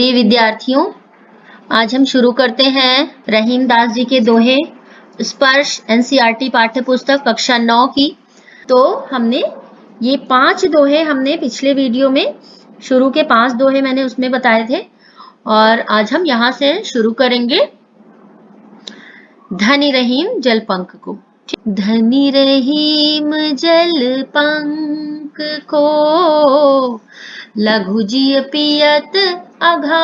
प्रिय विद्यार्थियों, आज हम शुरू करते हैं रहीम दास जी के दोहे स्पर्श एनसीईआरटी पाठ्य पुस्तक कक्षा 9 की। तो हमने ये 5 दोहे हमने पिछले वीडियो में शुरू के 5 दोहे मैंने उसमें बताए थे और आज हम यहाँ से शुरू करेंगे धनी रहीम जलपंख को। धनी रहीम जलपंख को लघु जिय पियत अघाय।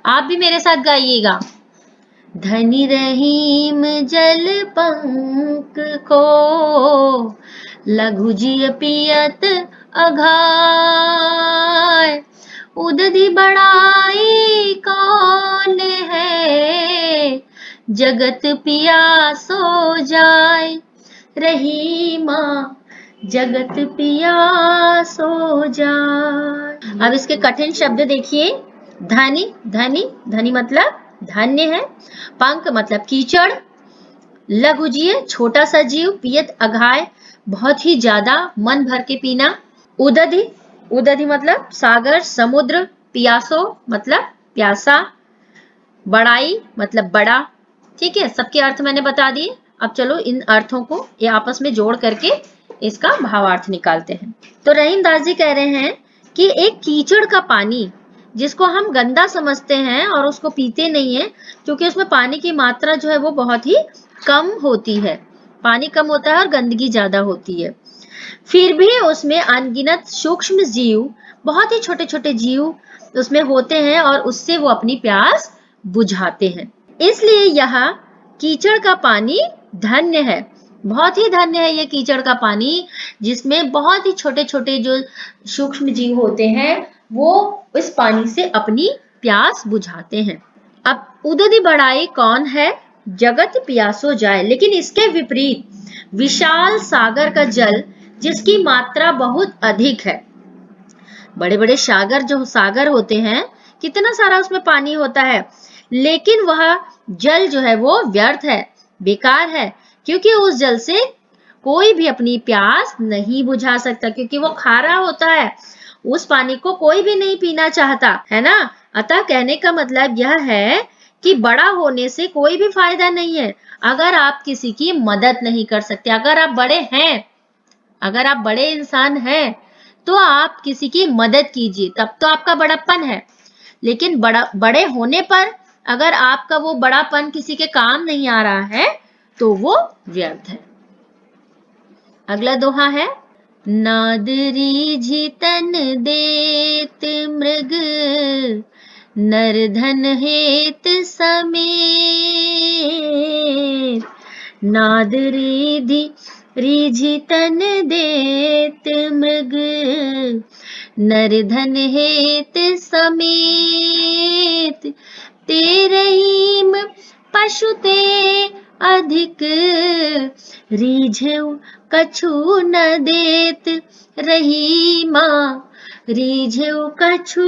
आप भी मेरे साथ गाइएगा। धनी रहीम जलपंख को लघु जिय पियत अघाय। उदधि बढ़ाई कौन है जगत पियासो जाय। रहीमा जगत पियासो जाय। अब इसके कठिन शब्द देखिए। धनी धनी धनी मतलब धन्य है। पंख मतलब कीचड़। लघु जीव छोटा सा जीव। पियत अघाय बहुत ही ज्यादा मन भर के पीना। उदधि उदधि मतलब सागर समुद्र। पियासो मतलब प्यासा। बड़ाई मतलब बड़ा। ठीक है, सबके अर्थ मैंने बता दिए। अब चलो इन अर्थों को ये आपस में जोड़ करके इसका भावार्थ निकालते हैं। तो रहीम दास जी कह रहे हैं कि एक कीचड़ का पानी जिसको हम गंदा समझते हैं और उसको पीते नहीं है क्योंकि उसमें पानी की मात्रा जो है वो बहुत ही कम होती है। पानी कम होता है और गंदगी ज्यादा होती है। फिर भी उसमें अनगिनत सूक्ष्म जीव, बहुत ही छोटे छोटे जीव उसमें होते हैं और उससे वो अपनी प्यास बुझाते हैं। इसलिए यह कीचड़ का पानी धन्य है। बहुत ही धन्य है ये कीचड़ का पानी जिसमें बहुत ही छोटे छोटे जो सूक्ष्म जीव होते हैं वो इस पानी से अपनी प्यास बुझाते हैं। अब उदधि बढ़ाई कौन है जगत पियासो जाए। लेकिन इसके विपरीत विशाल सागर का जल जिसकी मात्रा बहुत अधिक है। बड़े बड़े सागर होते हैं, कितना सारा उसमें पानी होता है, लेकिन वह जल जो है वो व्यर्थ है, बेकार है, क्योंकि उस जल से कोई भी अपनी प्यास नहीं बुझा सकता क्योंकि वो खारा होता है। उस पानी को कोई भी नहीं पीना चाहता है ना। अतः कहने का मतलब यह है कि बड़ा होने से कोई भी फायदा नहीं है अगर आप किसी की मदद नहीं कर सकते। अगर आप बड़े हैं, अगर आप बड़े इंसान हैं तो आप किसी की मदद कीजिए, तब तो आपका बड़प्पन है। लेकिन बड़े होने पर अगर आपका वो बड़ापन किसी के काम नहीं आ रहा है तो वो व्यर्थ है। अगला दोहा है नाद रीझि तन देत मृग नर धन हेत समेत। नाद रीझि तन देत मृग नर धन हेत समेत। ते रहीम पशु ते अधिक रीझेउ कछु न देत। रहीमा रीझेउ कछु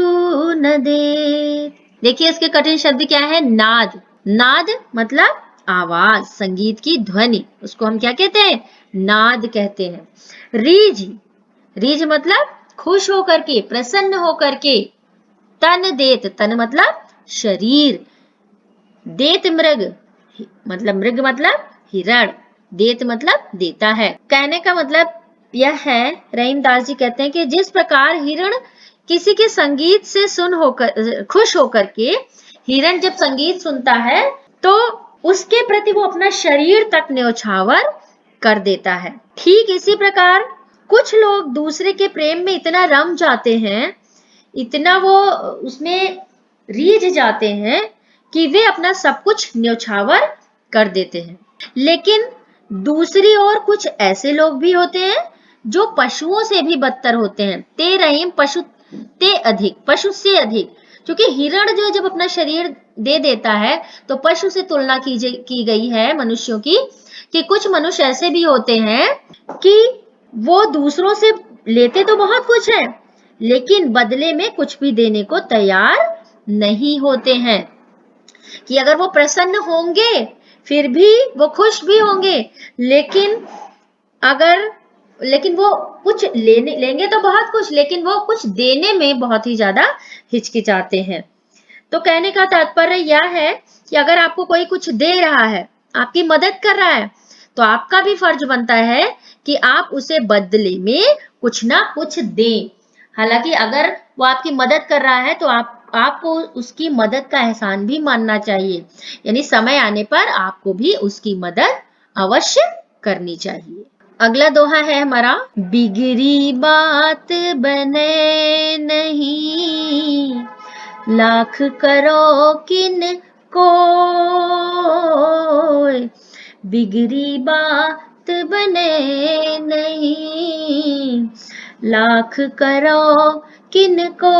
न देत। देखिए इसके कठिन शब्द क्या है। नाद नाद मतलब आवाज, संगीत की ध्वनि, उसको हम क्या कहते हैं, नाद कहते हैं। रीझ रीझ मतलब खुश होकर के, प्रसन्न होकर के। तन देत तन मतलब शरीर। देत मृग मतलब मृग मतलब हिरण। देत मतलब देता है। कहने का मतलब यह है, रहीम दास जी कहते हैं कि जिस प्रकार हिरण किसी के संगीत से खुश होकर के, हिरण जब संगीत सुनता है तो उसके प्रति वो अपना शरीर तक न्योछावर कर देता है। ठीक इसी प्रकार कुछ लोग दूसरे के प्रेम में इतना रम जाते हैं, इतना वो उसमें रीझ जाते हैं कि वे अपना सब कुछ न्योछावर कर देते हैं। लेकिन दूसरी ओर कुछ ऐसे लोग भी होते हैं जो पशुओं से भी बदतर होते हैं। ते रहीम पशु ते अधिक, पशु से अधिक। क्योंकि हिरण जो जब अपना शरीर दे देता है तो पशु से तुलना की गई है मनुष्यों की, कि कुछ मनुष्य ऐसे भी होते हैं कि वो दूसरों से लेते तो बहुत कुछ है लेकिन बदले में कुछ भी देने को तैयार नहीं होते हैं। कि अगर वो प्रसन्न होंगे फिर भी वो खुश भी होंगे, लेकिन अगर लेकिन वो कुछ लेंगे तो बहुत कुछ, लेकिन वो कुछ देने में बहुत ही ज्यादा हिचकिचाते हैं। तो कहने का तात्पर्य यह है कि अगर आपको कोई कुछ दे रहा है, आपकी मदद कर रहा है, तो आपका भी फर्ज बनता है कि आप उसे बदले में कुछ ना कुछ दें। हालांकि अगर वो आपकी मदद कर रहा है तो आपको उसकी मदद का एहसान भी मानना चाहिए, यानी समय आने पर आपको भी उसकी मदद अवश्य करनी चाहिए। अगला दोहा है हमारा, बिगड़ी बात बने नहीं, लाख करो किन को, बिगड़ी बात बने नहीं, लाख करो किन को,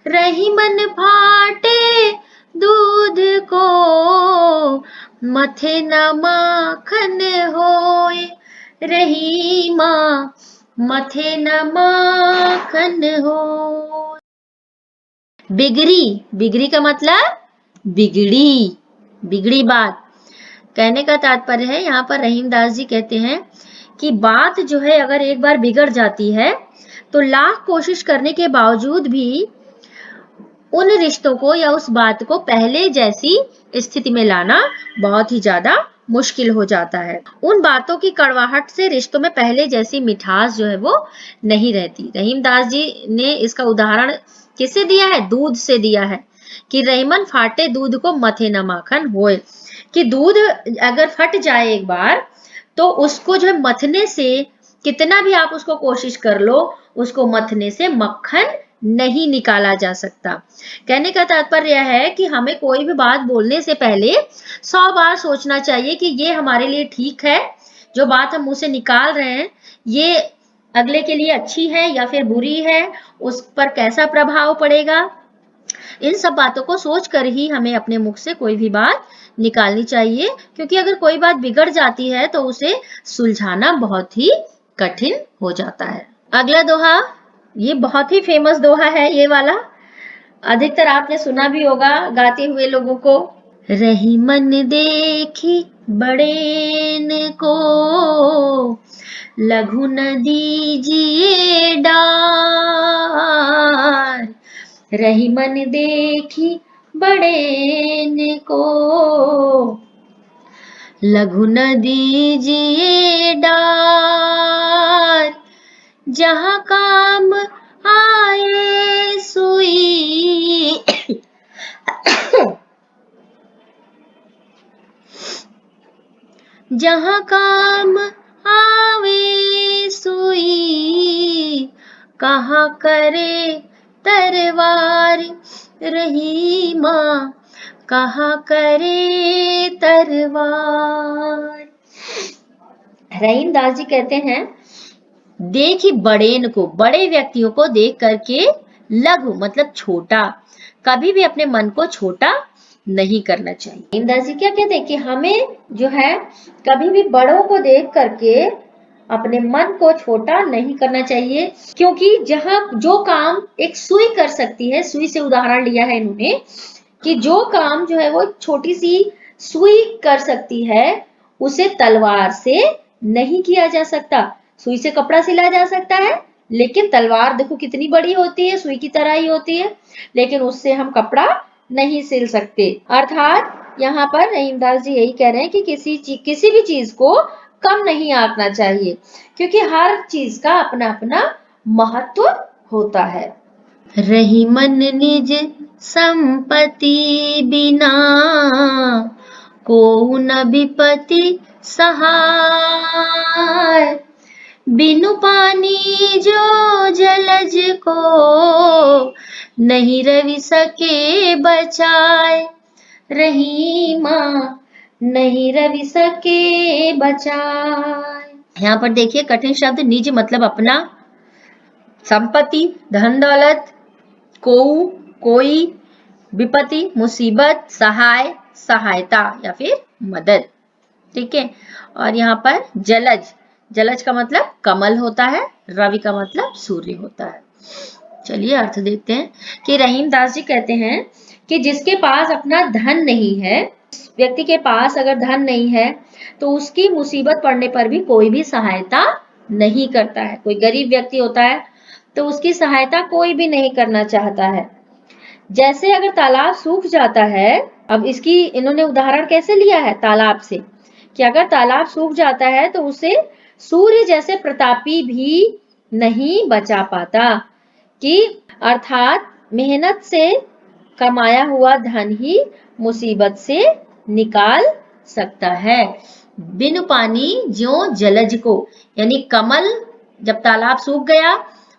रही मन फाटे दूध को, मथे न माखन होए, रही माँ मथे न माखन हो। बिगड़ी, बिगड़ी का मतलब बिगड़ी, बिगड़ी बात। कहने का तात्पर्य है, यहाँ पर रहीमदास जी कहते हैं कि बात जो है अगर एक बार बिगड़ जाती है तो लाख कोशिश करने के बावजूद भी उन रिश्तों को या उस बात को पहले जैसी स्थिति में लाना बहुत ही ज्यादा मुश्किल हो जाता है। उन बातों की कड़वाहट से रिश्तों में पहले जैसी मिठास जो है वो नहीं रहती। रहीमदास जी ने इसका उदाहरण किससे दिया है? दूध से दिया है कि रहीमन फाटे दूध को मथे न माखन होए, कि दूध अगर फट जाए एक बार तो उसको जो है मथने से, कितना भी आप उसको कोशिश कर लो, उसको मथने से मक्खन नहीं निकाला जा सकता। कहने का तात्पर्य यह है कि हमें कोई भी बात बोलने से पहले 100 बार सोचना चाहिए कि ये हमारे लिए ठीक है, जो बात हम मुंह से निकाल रहे हैं ये अगले के लिए अच्छी है या फिर बुरी है, उस पर कैसा प्रभाव पड़ेगा। इन सब बातों को सोच कर ही हमें अपने मुख से कोई भी बात निकालनी चाहिए, क्योंकि अगर कोई बात बिगड़ जाती है तो उसे सुलझाना बहुत ही कठिन हो जाता है। अगला दोहा, ये बहुत ही फेमस दोहा है ये वाला, अधिकतर आपने सुना भी होगा गाते हुए लोगों को। रही मन देखी बड़ेन को, लघु न दीजिए डार, रही मन देखी बड़ेन को, लघु न दीजिए डार, जहाँ काम आए सुई, जहाँ काम आवे सुई, कहाँ करे तरवार, रही माँ कहाँ करे तरवार। रहीमदास जी कहते हैं, देखी बड़ेन को, बड़े व्यक्तियों को देख करके, लघु मतलब छोटा, कभी भी अपने मन को छोटा नहीं करना चाहिए। रहीमदास जी क्या कहते हैं कि हमें जो है कभी भी बड़ों को देख करके अपने मन को छोटा नहीं करना चाहिए, क्योंकि जहां जो काम एक सुई कर सकती है, सुई से उदाहरण लिया है इन्होंने, कि जो काम जो है वो छोटी सी सुई कर सकती है, उसे तलवार से नहीं किया जा सकता। सुई से कपड़ा सिला जा सकता है, लेकिन तलवार देखो कितनी बड़ी होती है, सुई की तरह ही होती है, लेकिन उससे हम कपड़ा नहीं सिल सकते। अर्थात यहाँ पर रहीमदास जी यही कह रहे हैं कि किसी भी चीज को कम नहीं आंकना चाहिए, क्योंकि हर चीज का अपना अपना महत्व होता है। रही मन निज संपत्ति बिना, को न विपत्ति सहाय, बिनु पानी जो जलज को, नहीं रवि सके बचाए, रही माँ नहीं रवि सके बचाए। यहाँ पर देखिए कठिन शब्द, निज मतलब अपना, संपत्ति धन दौलत, को कोई, विपत्ति मुसीबत, सहाय सहायता या फिर मदद, ठीक है। और यहाँ पर जलज, जलज का मतलब कमल होता है, रवि का मतलब सूर्य होता है। चलिए अर्थ देखते हैं कि रहीमदास जी कहते हैं कि जिसके पास अपना धन नहीं है, व्यक्ति के पास अगर धन नहीं है तो उसकी मुसीबत पड़ने पर भी कोई भी सहायता नहीं करता है। कोई गरीब व्यक्ति होता है तो उसकी सहायता कोई भी नहीं करना चाहता है। जैसे अगर तालाब सूख जाता है, अब इसकी इन्होंने उदाहरण कैसे लिया है तालाब से, कि अगर तालाब सूख जाता है तो उसे सूर्य जैसे प्रतापी भी नहीं बचा पाता, कि अर्थात मेहनत से कमाया हुआ धन ही मुसीबत से निकाल सकता है। बिन पानी ज्यों जलज को, यानी कमल जब तालाब सूख गया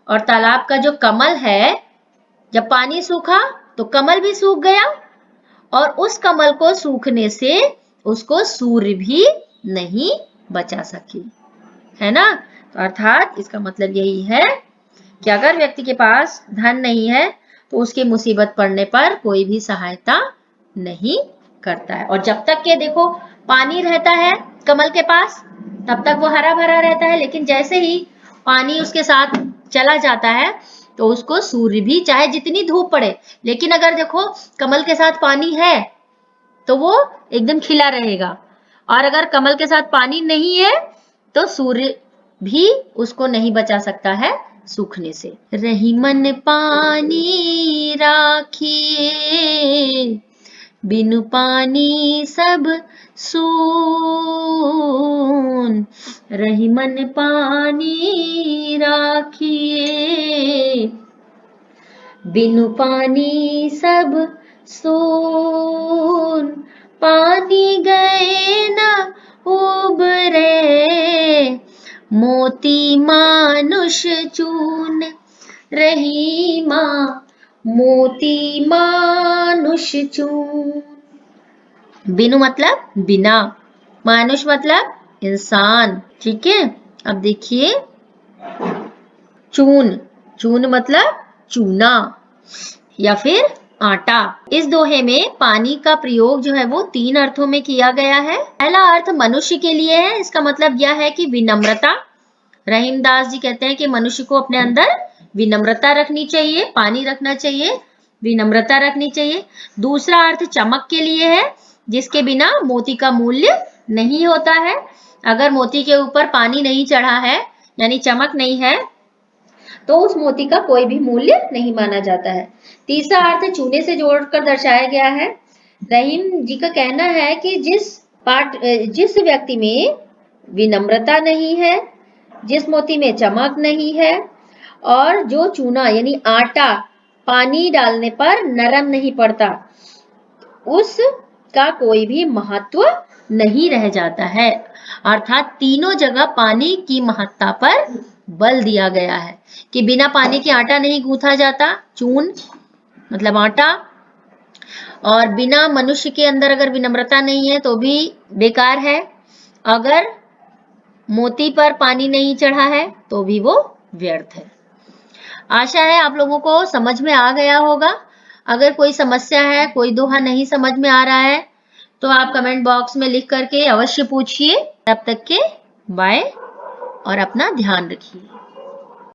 और तालाब का जो कमल है, जब पानी सूखा तो कमल भी सूख गया और उस कमल को सूखने से उसको सूर्य भी नहीं बचा सकी, है ना। तो अर्थात इसका मतलब यही है कि अगर व्यक्ति के पास धन नहीं है तो उसकी मुसीबत पड़ने पर कोई भी सहायता नहीं करता है। और जब तक के देखो पानी रहता है कमल के पास तब तक वो हरा भरा रहता है, लेकिन जैसे ही पानी उसके साथ चला जाता है तो उसको सूर्य भी, चाहे जितनी धूप पड़े, लेकिन अगर देखो कमल के साथ पानी है तो वो एकदम खिला रहेगा, और अगर कमल के साथ पानी नहीं है तो सूर्य भी उसको नहीं बचा सकता है सूखने से। रही मन पानी राखिए, बिनु पानी सब सून। रही मन पानी राखिए, बिनु पानी सब सून। पानी गए न उबरे, मोती मानुष चून। रही माँ मोती मानुष चून। बिनु मतलब बिना, मानुष मतलब इंसान, ठीक है। अब देखिए चून, चून मतलब चूना या फिर आटा। इस दोहे में पानी का प्रयोग जो है वो 3 अर्थों में किया गया है। पहला अर्थ मनुष्य के लिए है, इसका मतलब यह है कि विनम्रता। रहीमदास जी कहते हैं कि मनुष्य को अपने अंदर विनम्रता रखनी चाहिए, पानी रखना चाहिए, विनम्रता रखनी चाहिए। दूसरा अर्थ चमक के लिए है, जिसके बिना मोती का मूल्य नहीं होता है। अगर मोती के ऊपर पानी नहीं चढ़ा है यानी चमक नहीं है तो उस मोती का कोई भी मूल्य नहीं माना जाता है। तीसरा अर्थ चूने से जोड़कर दर्शाया गया है। रहीम जी का कहना है कि जिस व्यक्ति में विनम्रता नहीं है, जिस मोती में चमक नहीं है, और जो चूना यानी आटा पानी डालने पर नरम नहीं पड़ता, उसका कोई भी महत्व नहीं रह जाता है। अर्थात तीनों जगह पानी की महत्ता पर बल दिया गया है कि बिना पानी के आटा नहीं गूंथा जाता, चून मतलब आटा, और बिना मनुष्य के अंदर अगर विनम्रता नहीं है तो भी बेकार है, अगर मोती पर पानी नहीं चढ़ा है तो भी वो व्यर्थ है। आशा है आप लोगों को समझ में आ गया होगा। अगर कोई समस्या है, कोई दोहा नहीं समझ में आ रहा है तो आप कमेंट बॉक्स में लिख करके अवश्य पूछिए। तब तक के बाय और अपना ध्यान रखिए।